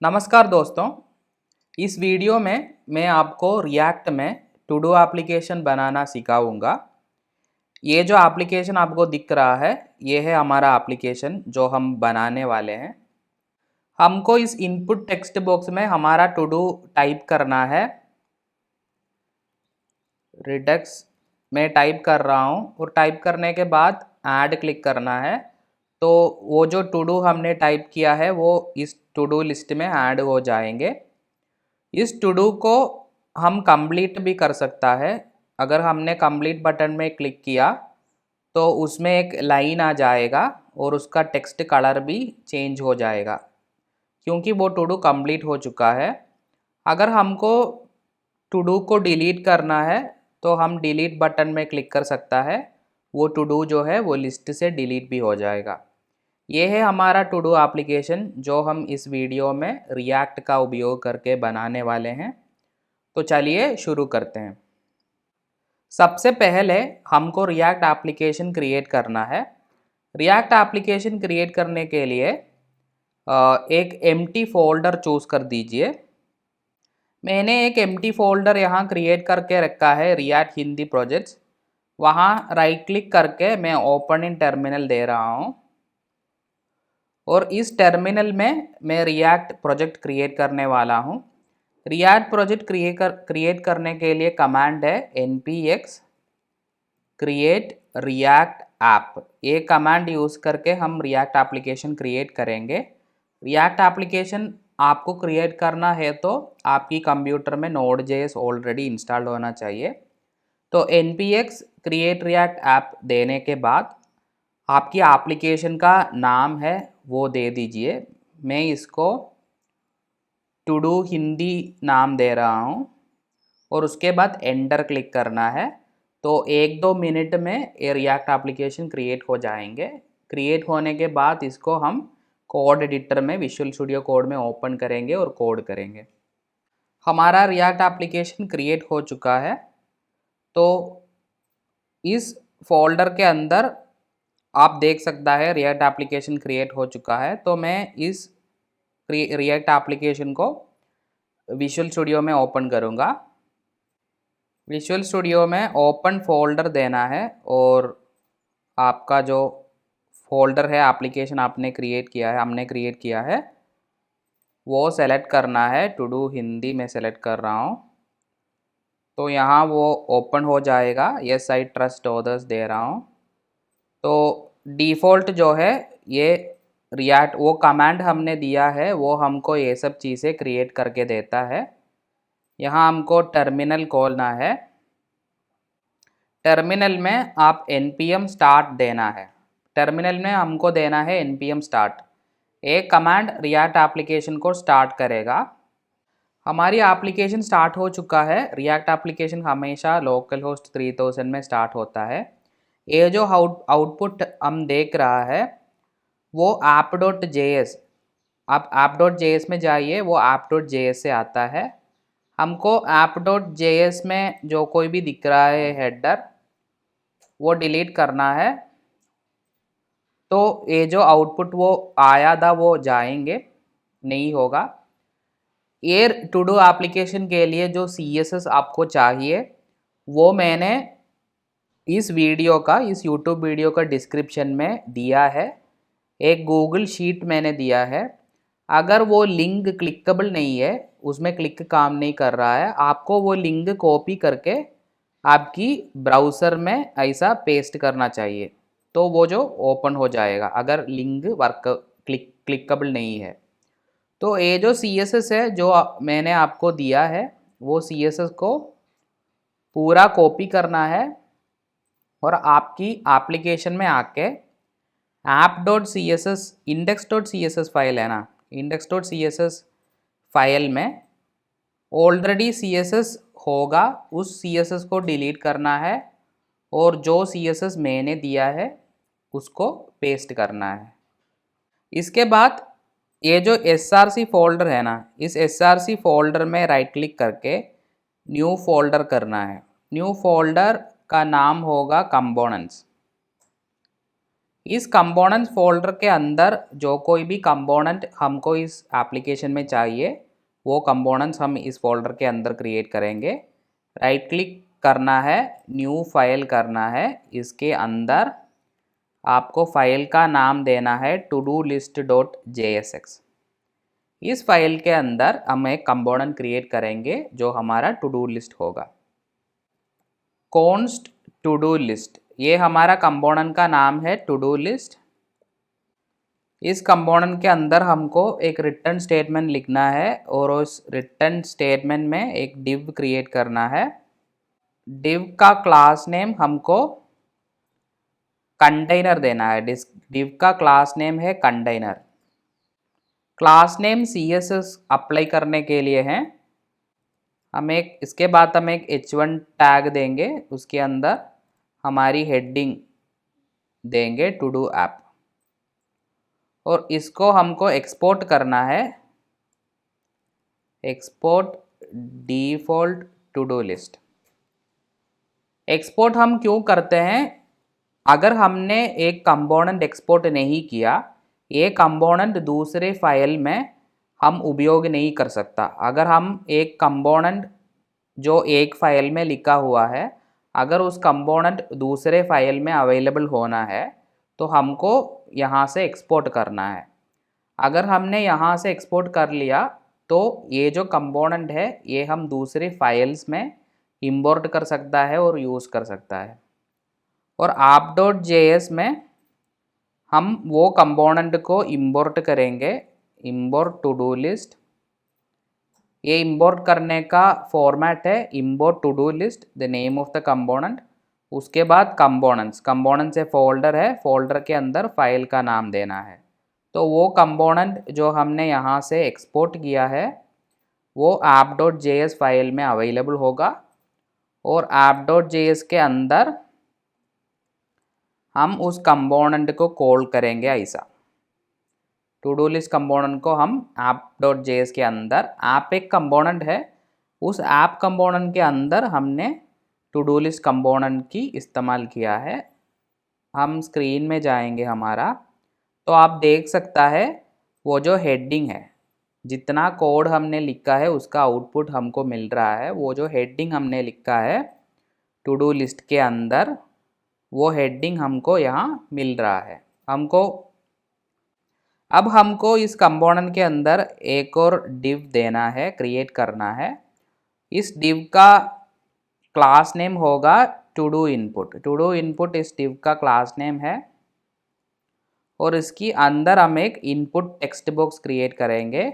नमस्कार दोस्तों। इस वीडियो में मैं आपको रिएक्ट में टू डू एप्लीकेशन बनाना सिखाऊंगा। ये जो एप्लीकेशन आपको दिख रहा है ये है हमारा एप्लीकेशन जो हम बनाने वाले हैं। हमको इस इनपुट टेक्स्ट बॉक्स में हमारा टू डू टाइप करना है। रिडक्स में टाइप कर रहा हूँ और टाइप करने के बाद ऐड क्लिक करना है। तो वो जो टू डू हमने टाइप किया है वो इस टू डू लिस्ट में ऐड हो जाएंगे। इस टू डू को हम कंप्लीट भी कर सकता है। अगर हमने कंप्लीट बटन में क्लिक किया तो उसमें एक लाइन आ जाएगा और उसका टेक्स्ट कलर भी चेंज हो जाएगा क्योंकि वो टू डू कंप्लीट हो चुका है। अगर हमको टू डू को डिलीट करना है तो हम डिलीट बटन में क्लिक कर सकता है। वो टू डू जो है वो लिस्ट से डिलीट भी हो जाएगा। ये है हमारा टू डू एप्लीकेशन जो हम इस वीडियो में रिएक्ट का उपयोग करके बनाने वाले हैं। तो चलिए शुरू करते हैं। सबसे पहले हमको रिएक्ट एप्लीकेशन क्रिएट करना है। रिएक्ट एप्लीकेशन क्रिएट करने के लिए एक एम्प्टी फोल्डर चूज़ कर दीजिए। मैंने एक एम्प्टी फोल्डर यहाँ क्रिएट करके रखा है रिएक्ट हिंदी प्रोजेक्ट्स। वहाँ राइट क्लिक करके मैं ओपन इन टर्मिनल दे रहा हूँ और इस टर्मिनल में मैं रिएक्ट प्रोजेक्ट क्रिएट करने वाला हूँ। रिएक्ट प्रोजेक्ट क्रिएट करने के लिए कमांड है npx क्रिएट रिएक्ट ऐप। ये कमांड यूज़ करके हम रिएक्ट एप्लीकेशन क्रिएट करेंगे। रिएक्ट एप्लीकेशन आपको क्रिएट करना है तो आपकी कंप्यूटर में Node.js ऑलरेडी इंस्टॉल होना चाहिए। तो npx क्रिएट रिएक्ट ऐप देने के बाद आपकी एप्लीकेशन का नाम है वो दे दीजिए। मैं इसको टू डू हिंदी नाम दे रहा हूँ और उसके बाद एंटर क्लिक करना है। तो 1-2 मिनट में ये रिएक्ट एप्लीकेशन क्रिएट हो जाएंगे। क्रिएट होने के बाद इसको हम कोड एडिटर में विजुअल स्टूडियो कोड में ओपन करेंगे और कोड करेंगे। हमारा रिएक्ट एप्लीकेशन क्रिएट हो चुका है। तो इस फोल्डर के अंदर आप देख सकता है रिएक्ट एप्लीकेशन क्रिएट हो चुका है। तो मैं इस रिएक्ट एप्लीकेशन को विजुअल स्टूडियो में ओपन करूँगा। विजुअल स्टूडियो में ओपन फोल्डर देना है और आपका जो फोल्डर है एप्लीकेशन आपने क्रिएट किया है हमने क्रिएट किया है वो सेलेक्ट करना है। टू डू हिंदी में सेलेक्ट कर रहा हूँ तो यहाँ वो ओपन हो जाएगा। यस आई ट्रस्ट ओदर्स दे रहा हूँ। तो डिफ़ॉल्ट जो है ये रिएक्ट वो कमांड हमने दिया है वो हमको ये सब चीज़ें क्रिएट करके देता है। यहाँ हमको टर्मिनल खोलना है। टर्मिनल में आप npm स्टार्ट देना है। टर्मिनल में हमको देना है npm स्टार्ट। एक कमांड रिएक्ट एप्लीकेशन को स्टार्ट करेगा। हमारी एप्लीकेशन स्टार्ट हो चुका है। रिएक्ट एप्लीकेशन हमेशा लोकल होस्ट 3000 में स्टार्ट होता है। ये जो आउटपुट हम देख रहा है वो app.js, आप app.js में जाइए, वो app.js से आता है। हमको app.js में जो कोई भी दिख रहा है हेडर वो डिलीट करना है। तो ये जो आउटपुट वो आया था वो जाएंगे, नहीं होगा। ये टू डू एप्लीकेशन के लिए जो CSS आपको चाहिए वो मैंने इस यूट्यूब वीडियो का डिस्क्रिप्शन में दिया है। एक गूगल शीट मैंने दिया है। अगर वो लिंक क्लिकेबल नहीं है, उसमें क्लिक काम नहीं कर रहा है, आपको वो लिंक कॉपी करके आपकी ब्राउज़र में ऐसा पेस्ट करना चाहिए तो वो जो ओपन हो जाएगा अगर लिंक क्लिकेबल नहीं है। तो ये जो CSS है जो मैंने आपको दिया है वो CSS को पूरा कॉपी करना है और आपकी एप्लीकेशन में आके app.css index.css फाइल है ना, index.css फाइल में ऑलरेडी CSS होगा, उस CSS को डिलीट करना है और जो CSS मैंने दिया है उसको पेस्ट करना है। इसके बाद ये जो src फोल्डर है ना, इस src फोल्डर में राइट क्लिक करके न्यू फोल्डर करना है। न्यू फोल्डर का नाम होगा कंपोनेंट्स। इस कंपोनेंट्स फोल्डर के अंदर जो कोई भी कंपोनेंट हमको इस एप्लीकेशन में चाहिए वो कंपोनेंट्स हम इस फोल्डर के अंदर क्रिएट करेंगे। राइट क्लिक करना है, न्यू फाइल करना है, इसके अंदर आपको फाइल का नाम देना है todolist.jsx। इस फाइल के अंदर हम एक कंपोनेंट क्रिएट करेंगे जो हमारा टू डू लिस्ट होगा। कॉन्स्ट टू डू लिस्ट, ये हमारा कंपोनेंट का नाम है टू डू लिस्ट। इस कंपोनेंट के अंदर हमको एक रिटर्न स्टेटमेंट लिखना है और उस रिटर्न स्टेटमेंट में एक डिव क्रिएट करना है। डिव का क्लास नेम हमको कंटेनर देना है। डिव का क्लास नेम है container. Class name CSS apply करने के लिए है। हम एक इसके बाद हम एक h1 टैग देंगे, उसके अंदर हमारी हेडिंग देंगे टू डू ऐप और इसको हमको एक्सपोर्ट करना है। Export default to do list. Export हम क्यों करते हैं? अगर हमने एक कंपोनेंट एक्सपोर्ट नहीं किया, ये कंपोनेंट दूसरे फाइल में हम उपयोग नहीं कर सकता। अगर हम एक कंपोनेंट जो एक फाइल में लिखा हुआ है, अगर उस कंपोनेंट दूसरे फाइल में अवेलेबल होना है तो हमको यहाँ से एक्सपोर्ट करना है। अगर हमने यहाँ से एक्सपोर्ट कर लिया तो ये जो कंपोनेंट है ये हम दूसरे फाइल्स में इंपोर्ट कर सकता है और यूज़ कर सकता है। और app.js में हम वो कंपोनेंट को इंपोर्ट करेंगे, इंपोर्ट टू डू लिस्ट। ये इंपोर्ट करने का फॉर्मेट है import to do list the name of the component. उसके बाद कंपोनेंट्स से फोल्डर है, फोल्डर के अंदर फाइल का नाम देना है। तो वो कंपोनेंट जो हमने यहाँ से एक्सपोर्ट किया है वो app.js फाइल में अवेलेबल होगा और app.js के अंदर हम उस कंपोनेंट को कॉल करेंगे ऐसा। टू डू लिस्ट कंपोनेंट को हम app.js के अंदर, ऐप एक कंपोनेंट है, उस ऐप कंपोनेंट के अंदर हमने टू डू लिस्ट कंपोनेंट की इस्तेमाल किया है। हम स्क्रीन में जाएंगे हमारा, तो आप देख सकता है वो जो हेडिंग है, जितना कोड हमने लिखा है उसका आउटपुट हमको मिल रहा है। वो जो हेडिंग हमने लिखा है टू डू लिस्ट के अंदर, वो हेडिंग हमको यहाँ मिल रहा है। अब हमको इस कंपोनेंट के अंदर एक और डिव देना है, क्रिएट करना है। इस डिव का क्लास नेम होगा to do input. To do input इस डिव का क्लास नेम है और इसकी अंदर हम एक इनपुट टेक्स्ट बॉक्स क्रिएट करेंगे।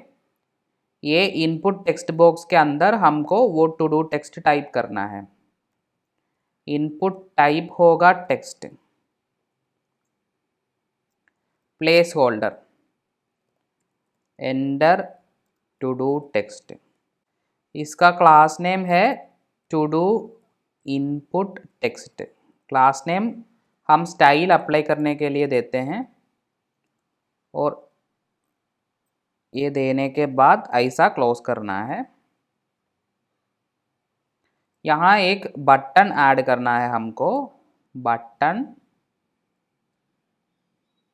ये इनपुट टेक्स्ट बॉक्स के अंदर हमको वो टू डू टेक्स्ट टाइप करना है। इनपुट टाइप होगा text. Placeholder enter to do text. इसका क्लास नेम है to do input text. Class name हम स्टाइल अप्लाई करने के लिए देते हैं और ये देने के बाद ऐसा क्लोज करना है। यहाँ एक बटन ऐड करना है हमको, बटन।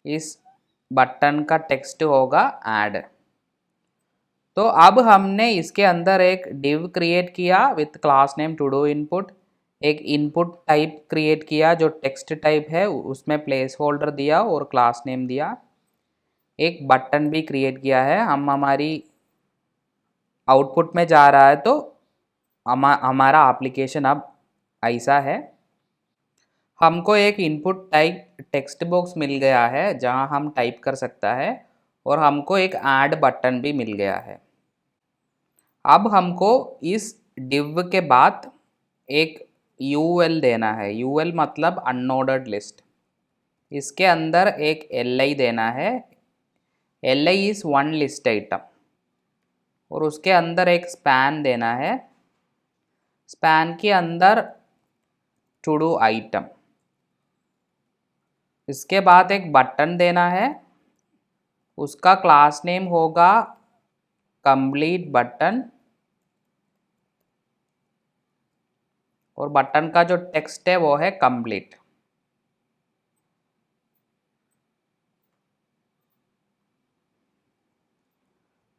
इस बटन का टेक्स्ट होगा ऐड। तो अब हमने इसके अंदर एक डिव क्रिएट किया with class name to do input, एक इनपुट टाइप क्रिएट किया जो टेक्स्ट टाइप है, उसमें प्लेस होल्डर दिया और क्लास नेम दिया। एक बटन भी क्रिएट किया है। हम हमारी आउटपुट में जा रहा है तो हमारा एप्लीकेशन अब ऐसा है। हमको एक इनपुट टाइप टेक्स्ट बॉक्स मिल गया है जहां हम टाइप कर सकता है और हमको एक ऐड बटन भी मिल गया है। अब हमको इस डिव के बाद एक UL देना है। UL मतलब अनऑर्डर्ड लिस्ट। इसके अंदर एक LI देना है। LI is one list item और उसके अंदर एक स्पैन देना है। स्पैन के अंदर टू डू आइटम। इसके बाद एक बटन देना है, उसका क्लास नेम होगा कंप्लीट बटन और बटन का जो टेक्स्ट है वो है कंप्लीट।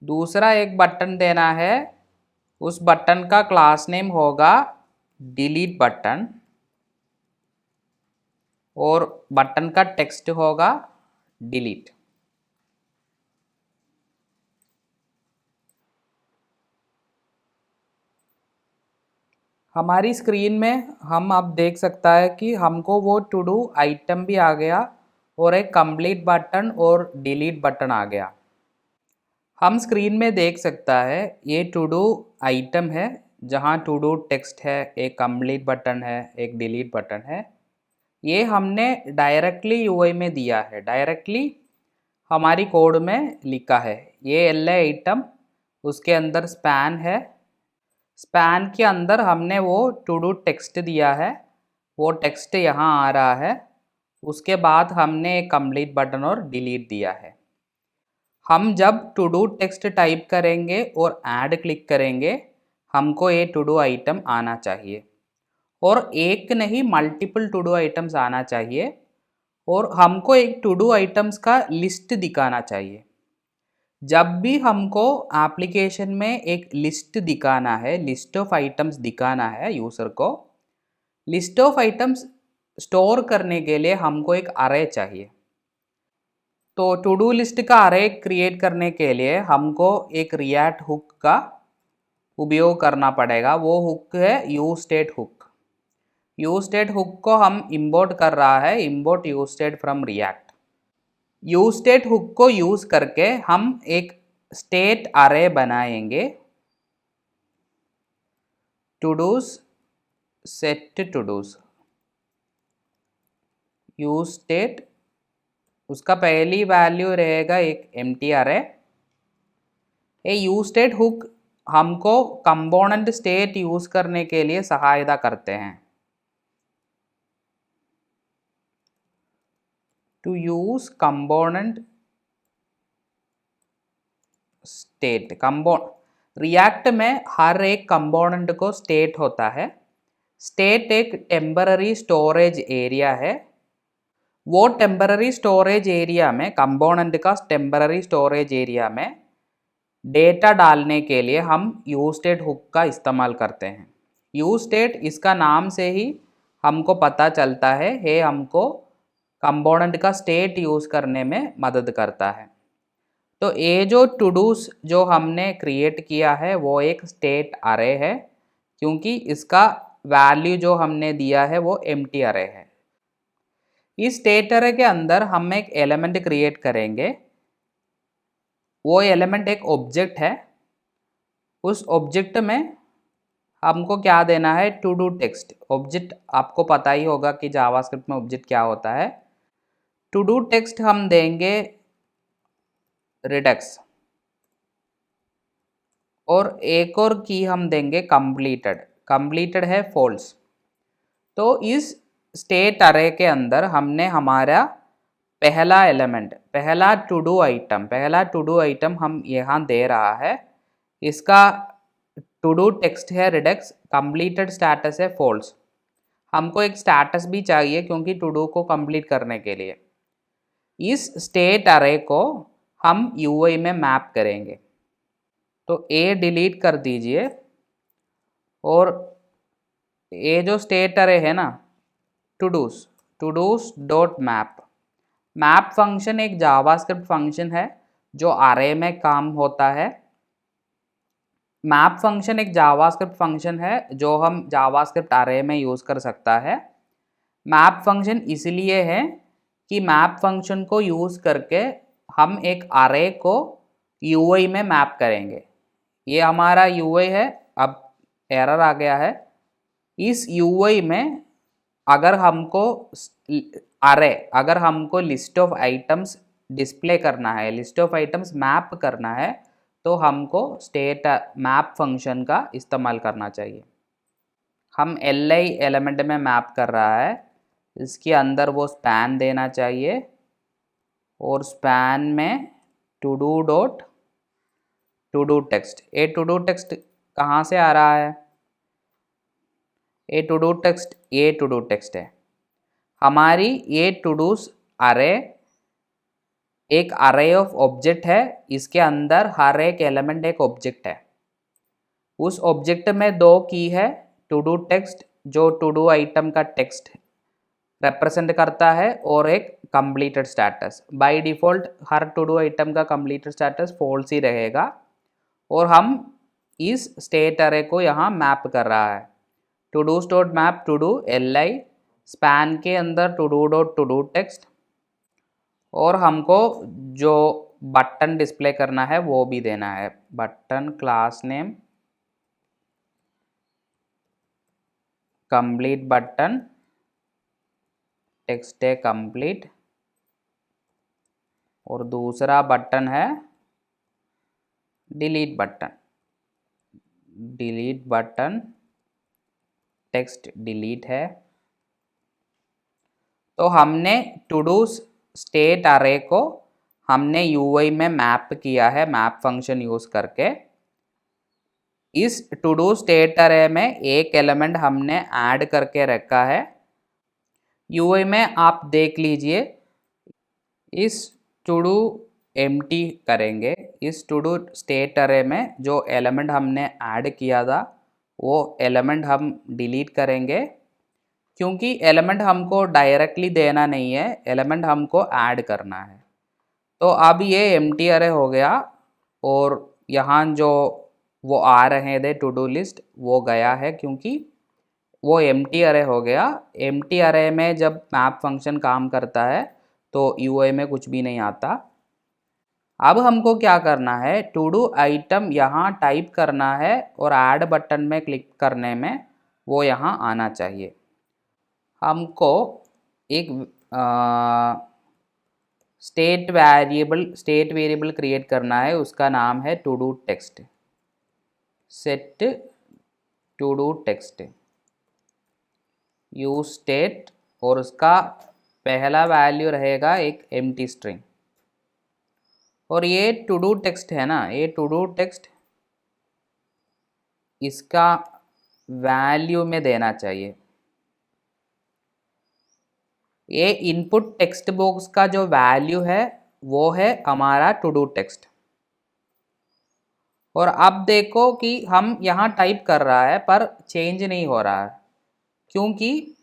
दूसरा एक बटन देना है, उस बटन का क्लास नेम होगा डिलीट बटन और बटन का टेक्स्ट होगा डिलीट। हमारी स्क्रीन में हम अब देख सकता है कि हमको वो टू डू आइटम भी आ गया और एक कंप्लीट बटन और डिलीट बटन आ गया। हम स्क्रीन में देख सकता है ये टू डू आइटम है जहाँ टू डू टेक्स्ट है, एक कंप्लीट बटन है, एक डिलीट बटन है। ये हमने डायरेक्टली यूआई में दिया है, डायरेक्टली हमारी कोड में लिखा है। ये एल आइटम, उसके अंदर स्पैन है, स्पैन के अंदर हमने वो टू डू टेक्स्ट दिया है, वो टेक्स्ट यहाँ आ रहा है। उसके बाद हमने एक कंप्लीट बटन और डिलीट दिया है। हम जब टू डू टेक्स्ट टाइप करेंगे और ऐड क्लिक करेंगे, हमको ये टू डू आइटम आना चाहिए और एक नहीं मल्टीपल टू डू आइटम्स आना चाहिए और हमको एक टू डू आइटम्स का लिस्ट दिखाना चाहिए। जब भी हमको एप्लीकेशन में एक लिस्ट दिखाना है, लिस्ट ऑफ आइटम्स दिखाना है यूज़र को, लिस्ट ऑफ आइटम्स स्टोर करने के लिए हमको एक अरे चाहिए। तो टू डू लिस्ट का अरे क्रिएट करने के लिए हमको एक रिएक्ट हुक का उपयोग करना पड़ेगा। वो हुक है यूस्टेट हुक। यूस्टेट हुक को हम इंपोर्ट कर रहा है, import use state from React. Use state hook को यूज करके हम एक स्टेट अरे बनाएंगे, todos set to dos use state, उसका पहली वैल्यू रहेगा एक एम्प्टी अरे। ये यूस्टेट हुक हमको कंपोनेंट स्टेट यूज करने के लिए सहायता करते हैं। To use component state, React में हर एक कंपोनेंट को स्टेट होता है। स्टेट एक टेम्पररी स्टोरेज एरिया है। वो टेम्पररी स्टोरेज एरिया में, कंपोनेंट का टेम्पररी स्टोरेज एरिया में डेटा डालने के लिए हम यूस्टेट हुक का इस्तेमाल करते हैं। यूस्टेट, इसका नाम से ही हमको पता चलता है, ये हमको कंपोनेंट का स्टेट यूज़ करने में मदद करता है। तो ये जो टू डूज जो हमने क्रिएट किया है वो एक स्टेट अरे है, क्योंकि इसका वैल्यू जो हमने दिया है वो एम्प्टी अरे है। इस स्टेट अरे के अंदर हम एक एलिमेंट क्रिएट करेंगे। वो एलिमेंट एक ऑब्जेक्ट है। उस ऑब्जेक्ट में हमको क्या देना है, टू डू टेक्स्ट। ऑब्जेक्ट आपको पता ही होगा कि जावास्क्रिप्ट में ऑब्जेक्ट क्या होता है। टू डू टेक्स्ट हम देंगे रिडक्स और एक और की हम देंगे कंप्लीटेड। कंप्लीटेड है फॉल्स। तो इस स्टेट अरे के अंदर हमने हमारा पहला एलिमेंट, पहला टू डू आइटम हम यहाँ दे रहा है। इसका टू डू टेक्स्ट है रिडक्स, कंप्लीटेड स्टेटस है फॉल्स। हमको एक स्टेटस भी चाहिए क्योंकि टू डू को कंप्लीट करने के लिए। इस स्टेट अरे को हम यूआई में मैप करेंगे। तो ए डिलीट कर दीजिए और ये जो स्टेट अरे है ना, to dos dot map. Map function एक जावास्क्रिप्ट फंक्शन है जो अरे में काम होता है। मैप फंक्शन एक जावास्क्रिप्ट फंक्शन है जो हम जावास्क्रिप्ट अरे में यूज़ कर सकता है। मैप फंक्शन इसलिए है कि मैप फंक्शन को यूज़ करके हम एक अरे को यूआई में मैप करेंगे। ये हमारा यूआई है। अब एरर आ गया है। इस यूआई में अगर हमको लिस्ट ऑफ आइटम्स डिस्प्ले करना है, लिस्ट ऑफ आइटम्स मैप करना है, तो हमको स्टेट मैप फंक्शन का इस्तेमाल करना चाहिए। हम li एलिमेंट में मैप कर रहा है, इसके अंदर वो स्पैन देना चाहिए और स्पैन में to do dot to do text. ये टू डू टेक्स्ट कहाँ से आ रहा है? ये टू डू टेक्स्ट है हमारी। ये टू डूज अरे एक अरे ऑफ ऑब्जेक्ट है, इसके अंदर हर एक एलिमेंट एक ऑब्जेक्ट है। उस ऑब्जेक्ट में दो की है, टू डू टेक्स्ट जो टू डू आइटम का टेक्स्ट रिप्रेजेंट करता है, और एक कंप्लीटेड स्टेटस। बाय डिफ़ॉल्ट हर टू डू आइटम का कंप्लीटेड स्टेटस फॉल्स ही रहेगा, और हम इस स्टेट अरे को यहाँ मैप कर रहा है। To do dot map to do li span के अंदर to do dot to do text, और हमको जो बटन डिस्प्ले करना है वो भी देना है। Button class name complete button text है कंप्लीट, और दूसरा बटन है delete button, delete button text delete है। तो हमने टू डू स्टेट अरे को हमने यूआई में मैप किया है, मैप फंक्शन यूज करके। इस टू डू स्टेट अरे में एक एलिमेंट हमने ऐड करके रखा है। यूआई में आप देख लीजिए, इस टू डू एम्प्टी करेंगे। इस टू डू स्टेट अरे में जो एलिमेंट हमने ऐड किया था वो एलिमेंट हम डिलीट करेंगे, क्योंकि एलिमेंट हमको डायरेक्टली देना नहीं है, एलिमेंट हमको ऐड करना है। तो अब ये एम्प्टी अरे हो गया, और यहाँ जो वो आ रहे थे टू डू लिस्ट वो गया है, क्योंकि वो एम्प्टी अरे हो गया। एम्प्टी अरे में जब मैप फंक्शन काम करता है तो यूआई में कुछ भी नहीं आता। अब हमको क्या करना है, टू डू आइटम यहाँ टाइप करना है, और ऐड बटन में क्लिक करने में वो यहाँ आना चाहिए। हमको एक स्टेट वेरिएबल क्रिएट करना है, उसका नाम है to do text. Set to do text use state, और उसका पहला वैल्यू रहेगा एक एम्प्टी स्ट्रिंग। और ये टू डू टेक्स्ट है ना, ये टू डू टेक्स्ट इसका वैल्यू में देना चाहिए। ये इनपुट टेक्स्ट बॉक्स का जो वैल्यू है वो है हमारा टू डू टेक्स्ट। और अब देखो कि हम यहाँ टाइप कर रहा है पर चेंज नहीं हो रहा है, क्योंकि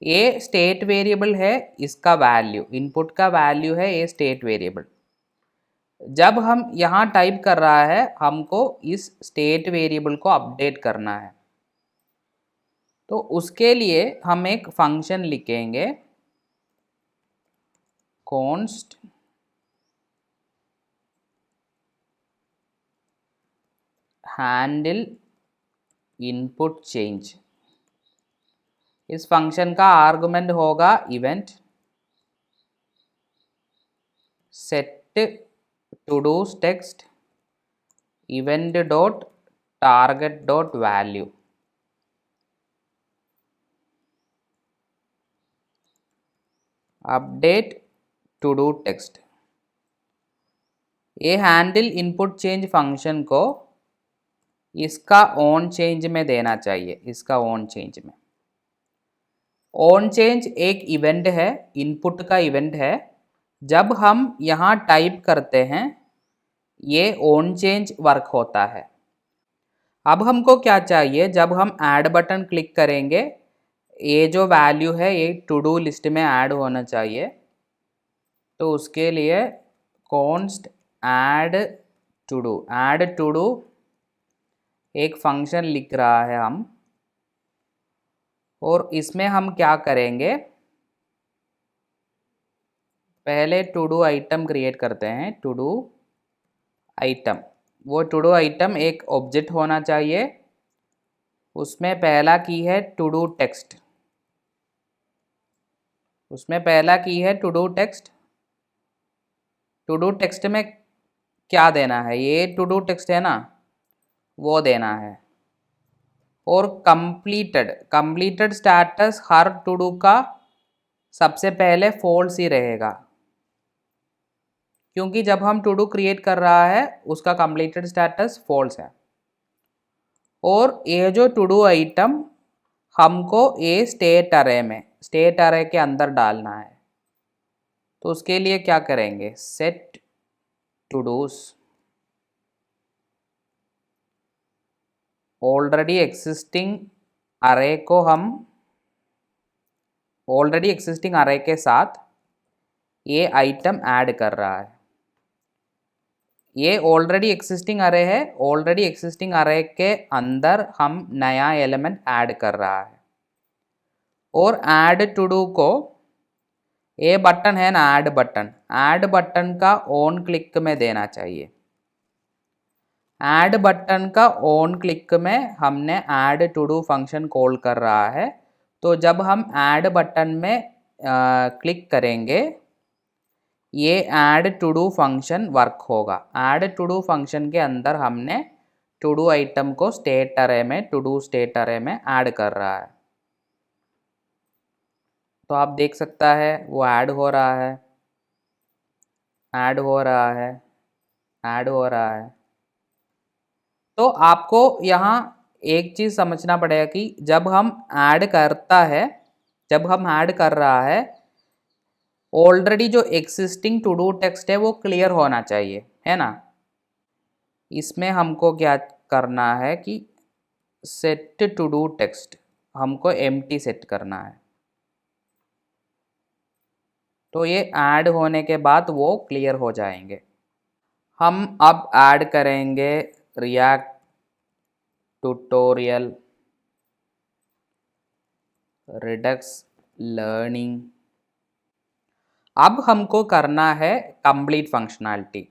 ये स्टेट वेरिएबल है, इसका वैल्यू इनपुट का वैल्यू है ये स्टेट वेरिएबल। जब हम यहाँ टाइप कर रहा है हमको इस स्टेट वेरिएबल को अपडेट करना है, तो उसके लिए हम एक फंक्शन लिखेंगे, कॉन्स्ट हैंडल इनपुट चेंज। इस फंक्शन का आर्गुमेंट होगा event set to do text event dot target dot value. Update to do text. ये हैंडल इनपुट चेंज फंक्शन को इसका ऑन चेंज में देना चाहिए, इसका ऑन चेंज में। ऑन चेंज एक इवेंट है, इनपुट का इवेंट है। जब हम यहाँ टाइप करते हैं ये ऑन चेंज वर्क होता है। अब हमको क्या चाहिए, जब हम ऐड बटन क्लिक करेंगे ये जो वैल्यू है ये टू डू लिस्ट में ऐड होना चाहिए। तो उसके लिए कॉन्स्ट ऐड टू डू एक फंक्शन लिख रहा है हम, और इसमें हम क्या करेंगे, पहले टू डू आइटम क्रिएट करते हैं। टू डू आइटम, वो टू डू आइटम एक ऑब्जेक्ट होना चाहिए, उसमें पहला की है टू डू टेक्स्ट, उसमें पहला की है to do text. To do text में क्या देना है, ये टू डू टेक्स्ट है ना वो देना है। और कंप्लीटेड स्टेटस हर टू डू का सबसे पहले फॉल्स ही रहेगा, क्योंकि जब हम टू डू क्रिएट कर रहा है उसका कंप्लीटेड स्टेटस फॉल्स है। और ये जो टू डू आइटम हमको ये स्टेट अरे के अंदर डालना है। तो उसके लिए क्या करेंगे, set to dos already existing array को हम ऑलरेडी एक्सिस्टिंग अरे के साथ ये आइटम ऐड कर रहा है। ये ऑलरेडी एक्सिस्टिंग अरे है, ऑलरेडी एक्सिस्टिंग अरे के अंदर हम नया एलिमेंट ऐड कर रहा है। और ऐड टू डू को ये बटन है ना, ऐड बटन का ऑन क्लिक में देना चाहिए। ऐड बटन का ऑन क्लिक में हमने add to do function call कर रहा है। तो जब हम ऐड बटन में क्लिक करेंगे ये add to do function work होगा। ऐड टू डू फंक्शन के अंदर हमने टू डू आइटम को स्टेट अरे में, टू डू स्टेट अरे में ऐड कर रहा है। तो आप देख सकता है वो ऐड हो रहा है, ऐड हो रहा है, ऐड हो रहा है। तो आपको यहाँ एक चीज़ समझना पड़ेगा कि जब हम ऐड करता है, जब हम ऐड कर रहा है, ऑलरेडी जो एक्सिस्टिंग टू डू टेक्स्ट है वो क्लियर होना चाहिए, है ना। इसमें हमको क्या करना है कि सेट टू डू टेक्स्ट हमको एम्प्टी सेट करना है। तो ये ऐड होने के बाद वो क्लियर हो जाएंगे। हम अब ऐड करेंगे रिएक्ट ट्यूटोरियल रिडक्स लर्निंग। अब हमको करना है कंप्लीट फंक्शनैलिटी।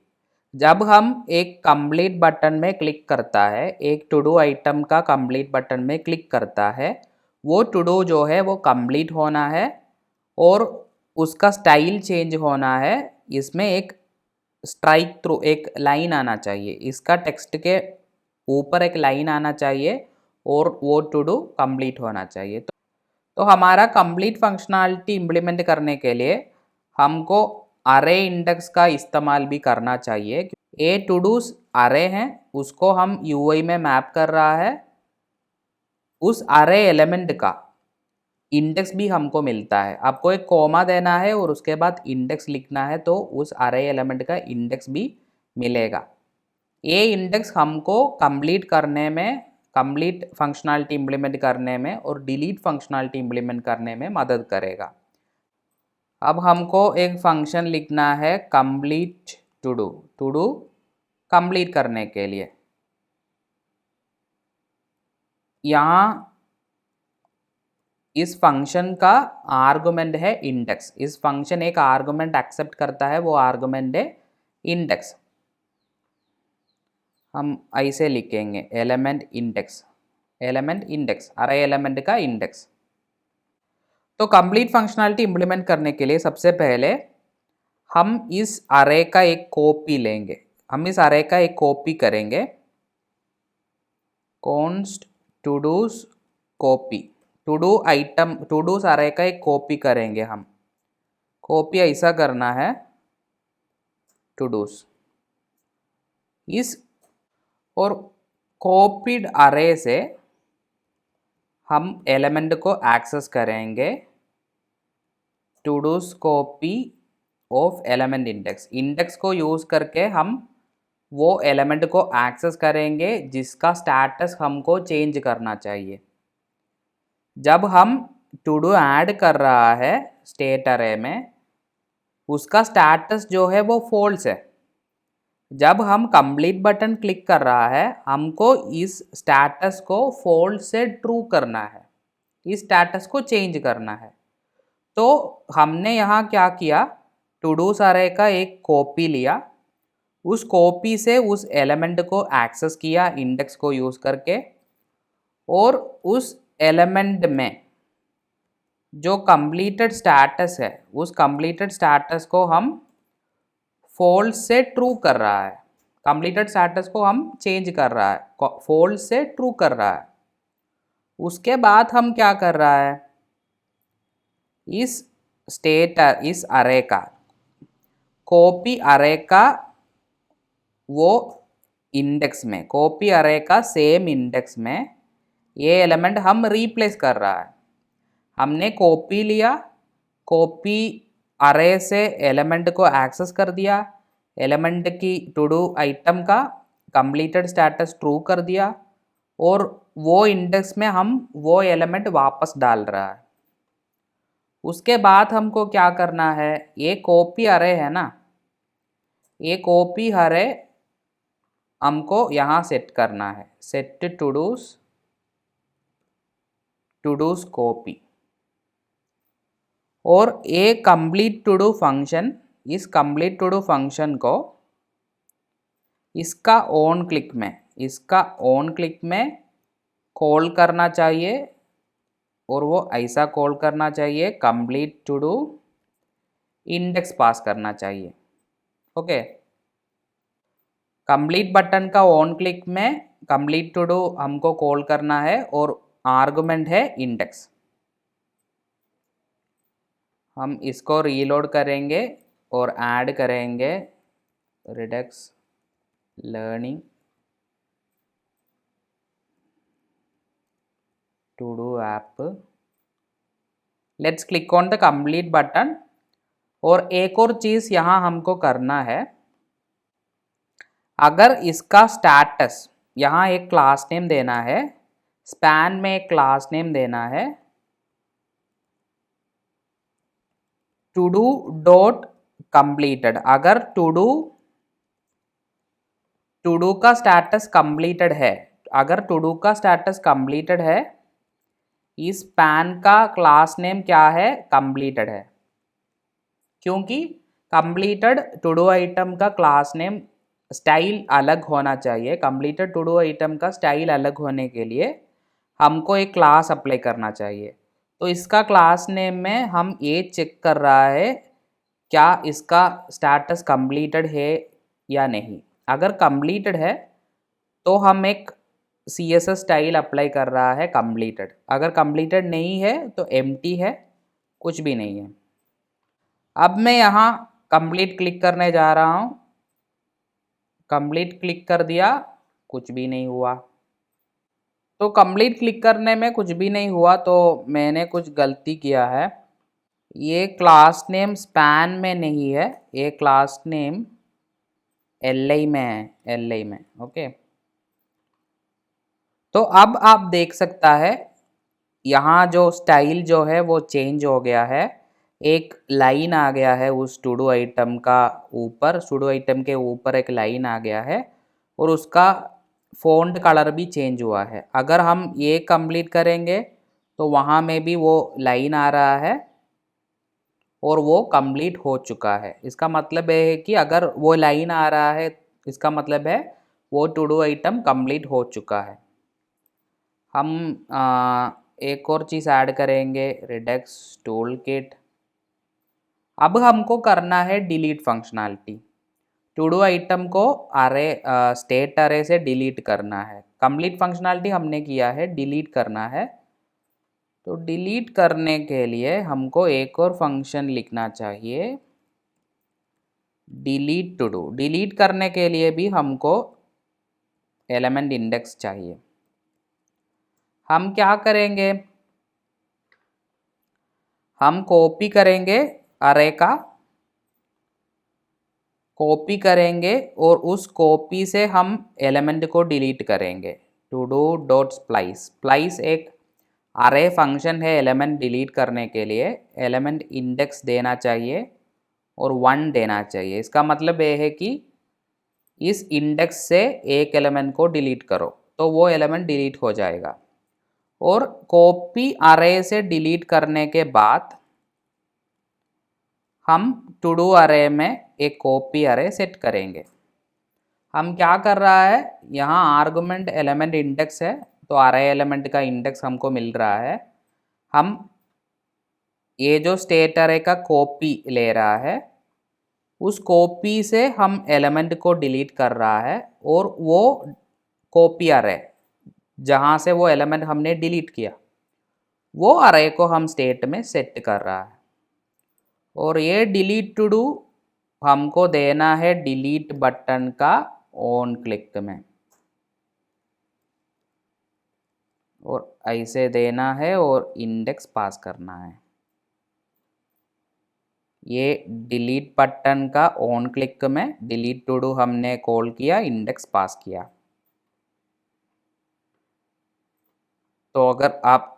जब हम एक कंप्लीट बटन में क्लिक करता है, एक टू डू आइटम का कंप्लीट बटन में क्लिक करता है, वो टू डू जो है वो कंप्लीट होना है और उसका स्टाइल चेंज होना है। इसमें एक स्ट्राइक थ्रू एक लाइन आना चाहिए, इसका टेक्स्ट के ऊपर एक लाइन आना चाहिए और वो टू डू कंप्लीट होना चाहिए। तो हमारा कंप्लीट फंक्शनैलिटी इम्प्लीमेंट करने के लिए हमको अरे इंडेक्स का इस्तेमाल भी करना चाहिए। ए टू डूज अरे हैं, उसको हम यूआई में मैप कर रहा है। उस अरे एलिमेंट का इंडेक्स भी हमको मिलता है। आपको एक कॉमा देना है और उसके बाद इंडेक्स लिखना है, तो उस अरे एलिमेंट का इंडेक्स भी मिलेगा। ये इंडेक्स हमको कंप्लीट करने में, कंप्लीट फंक्शनैलिटी इम्प्लीमेंट करने में और डिलीट फंक्शनैलिटी इम्प्लीमेंट करने में मदद करेगा। अब हमको एक फंक्शन लिखना है complete to do, to do complete करने के लिए। यहाँ इस फंक्शन का आर्गुमेंट है इंडेक्स। इस फंक्शन एक आर्गुमेंट एक्सेप्ट करता है, वो आर्गुमेंट है इंडेक्स। हम ऐसे लिखेंगे एलिमेंट इंडेक्स, एलिमेंट इंडेक्स, अरे एलिमेंट का इंडेक्स। तो कंप्लीट फंक्शनैलिटी इम्प्लीमेंट करने के लिए सबसे पहले हम इस अरे का एक कॉपी लेंगे। हम इस अरे का एक कॉपी करेंगे, const to dos copy, to do item, to dos array का एक कॉपी करेंगे हम। कॉपी ऐसा करना है टू डूज इस, और कॉपीड अरे से हम एलिमेंट को एक्सेस करेंगे to dos copy of element index. Index को यूज़ करके हम वो एलिमेंट को एक्सेस करेंगे जिसका स्टेटस हमको चेंज करना चाहिए। जब हम टू डू ऐड कर रहा है स्टेट अरे में, उसका स्टेटस जो है वो फॉल्स है। जब हम कंप्लीट बटन क्लिक कर रहा है, हमको इस स्टेटस को फॉल्स से ट्रू करना है, इस स्टेटस को चेंज करना है। तो हमने यहाँ क्या किया, टू डूज अरे का एक कॉपी लिया, उस कॉपी से उस एलिमेंट को एक्सेस किया इंडेक्स को यूज़ करके, और उस एलिमेंट में जो कंप्लीटेड स्टेटस है, उस कंप्लीटेड स्टेटस को हम फॉल्स से ट्रू कर रहा है। कंप्लीटेड स्टेटस को हम चेंज कर रहा है, फॉल्स से ट्रू कर रहा है। उसके बाद हम क्या कर रहा है, इस स्टेट, इस अरे का कॉपी अरे का वो इंडेक्स में, कॉपी अरे का सेम इंडेक्स में ये एलिमेंट हम रिप्लेस कर रहा है। हमने कॉपी लिया, कॉपी अरे से एलिमेंट को एक्सेस कर दिया, एलिमेंट की टू डू आइटम का कंप्लीटेड स्टेटस ट्रू कर दिया, और वो इंडेक्स में हम वो एलिमेंट वापस डाल रहा है। उसके बाद हमको क्या करना है, ये कॉपी अरे है ना, ये कॉपी अरे हमको यहाँ सेट करना है, सेट टू डूज कॉपी। और ये कंप्लीट टू डू फंक्शन, इस कंप्लीट टू डू फंक्शन को इसका ऑन क्लिक में कॉल करना चाहिए, और वो ऐसा कॉल करना चाहिए, कंप्लीट टू डू इंडेक्स पास करना चाहिए। ओके, कंप्लीट बटन का ऑन क्लिक में कंप्लीट टू डू हमको कॉल करना है, और आर्गुमेंट है इंडेक्स। हम इसको रीलोड करेंगे और ऐड करेंगे Redux learning to do app. Let's click on the complete button. और एक और चीज़ यहाँ हमको करना है, अगर इसका स्टेटस, यहाँ एक क्लास नेम देना है, स्पैन में एक क्लास नेम देना है, टू डू डॉट कंप्लीटेड। अगर टू डू का स्टेटस कंप्लीटेड है, अगर टू डू का स्टेटस कंप्लीटेड है, इस पैन का क्लास नेम क्या है, कंप्लीटेड है। क्योंकि कंप्लीटेड टू डू आइटम का क्लास नेम स्टाइल अलग होना चाहिए। कंप्लीटेड टू डू आइटम का स्टाइल अलग होने के लिए हमको एक क्लास अप्लाई करना चाहिए। तो इसका क्लास नेम में हम ये चेक कर रहा है क्या इसका स्टेटस कंप्लीटेड है या नहीं। अगर कंप्लीटेड है तो हम एक CSS स्टाइल अप्लाई कर रहा है कंप्लीटेड। अगर कंप्लीटेड नहीं है तो एम्प्टी है, कुछ भी नहीं है। अब मैं यहाँ कंप्लीट क्लिक करने जा रहा हूँ, कंप्लीट क्लिक कर दिया, कुछ भी नहीं हुआ। तो कंप्लीट क्लिक करने में कुछ भी नहीं हुआ, तो मैंने कुछ गलती किया है। ये क्लास नेम स्पैन में नहीं है, ये क्लास नेम LI में है, LI में। ओके, तो अब आप देख सकता है यहाँ जो स्टाइल जो है वो चेंज हो गया है। एक लाइन आ गया है उस टू डू आइटम का ऊपर, टू डू आइटम के ऊपर एक लाइन आ गया है, और उसका फ़ॉन्ट कलर भी चेंज हुआ है। अगर हम ये कंप्लीट करेंगे तो वहाँ में भी वो लाइन आ रहा है और वो कंप्लीट हो चुका है। इसका मतलब ये है कि अगर वो लाइन आ रहा है, इसका मतलब है वो टू डू आइटम कंप्लीट हो चुका है। हम एक और चीज़ ऐड करेंगे, रेडक्स टूल किट। अब हमको करना है delete functionality. To do item को अरे स्टेट अरे से डिलीट करना है। कंप्लीट फंक्शनैलिटी हमने किया है, डिलीट करना है। तो डिलीट करने के लिए हमको एक और फंक्शन लिखना चाहिए, डिलीट टू डू। डिलीट करने के लिए भी हमको एलिमेंट इंडेक्स चाहिए। हम क्या करेंगे, हम कॉपी करेंगे अरे का, कॉपी करेंगे और उस कॉपी से हम एलिमेंट को डिलीट करेंगे। To do dot splice. Splice एक अरे फंक्शन है एलिमेंट डिलीट करने के लिए। एलिमेंट इंडेक्स देना चाहिए और 1 देना चाहिए। इसका मतलब ये है कि इस इंडेक्स से एक एलिमेंट को डिलीट करो तो वो एलिमेंट डिलीट हो जाएगा। और कॉपी अरे से डिलीट करने के बाद हम टू डू अरे में एक कॉपी अरे सेट करेंगे। हम क्या कर रहा है, यहाँ आर्गुमेंट एलिमेंट इंडेक्स है, तो अरे एलिमेंट का इंडेक्स हमको मिल रहा है। हम ये जो स्टेट अरे का कॉपी ले रहा है, उस कॉपी से हम एलिमेंट को डिलीट कर रहा है, और वो कॉपी अरे जहाँ से वो एलिमेंट हमने डिलीट किया, वो अरे को हम स्टेट में सेट कर रहा है। और ये डिलीट टू डू हमको देना है डिलीट बटन का ऑन क्लिक में, और ऐसे देना है और इंडेक्स पास करना है। ये डिलीट बटन का ऑन क्लिक में डिलीट टू डू हमने कॉल किया, इंडेक्स पास किया। तो अगर आप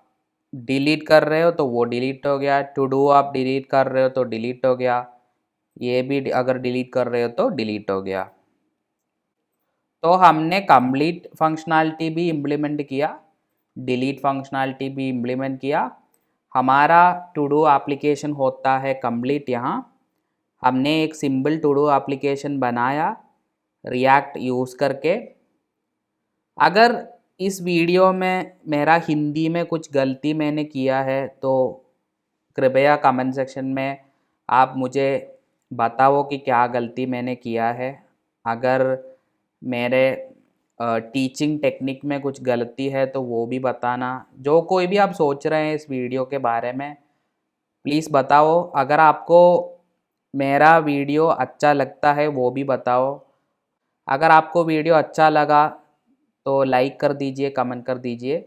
डिलीट कर रहे हो तो वो डिलीट हो गया, टू डू आप डिलीट कर रहे हो तो डिलीट हो गया, ये भी अगर डिलीट कर रहे हो तो डिलीट हो गया। तो हमने कंप्लीट फंक्शनैलिटी भी इम्प्लीमेंट किया, डिलीट फंक्शनैलिटी भी इम्प्लीमेंट किया। हमारा टू डू एप्लीकेशन होता है कंप्लीट। यहाँ हमने एक सिंपल टू डू एप्लीकेशन बनाया रिएक्ट यूज़ करके। अगर इस वीडियो में मेरा हिंदी में कुछ गलती मैंने किया है तो कृपया कमेंट सेक्शन में आप मुझे बताओ कि क्या गलती मैंने किया है। अगर मेरे टीचिंग टेक्निक में कुछ गलती है तो वो भी बताना। जो कोई भी आप सोच रहे हैं इस वीडियो के बारे में प्लीज़ बताओ। अगर आपको मेरा वीडियो अच्छा लगता है वो भी बताओ। अगर आपको वीडियो अच्छा लगा तो लाइक कर दीजिए, कमेंट कर दीजिए।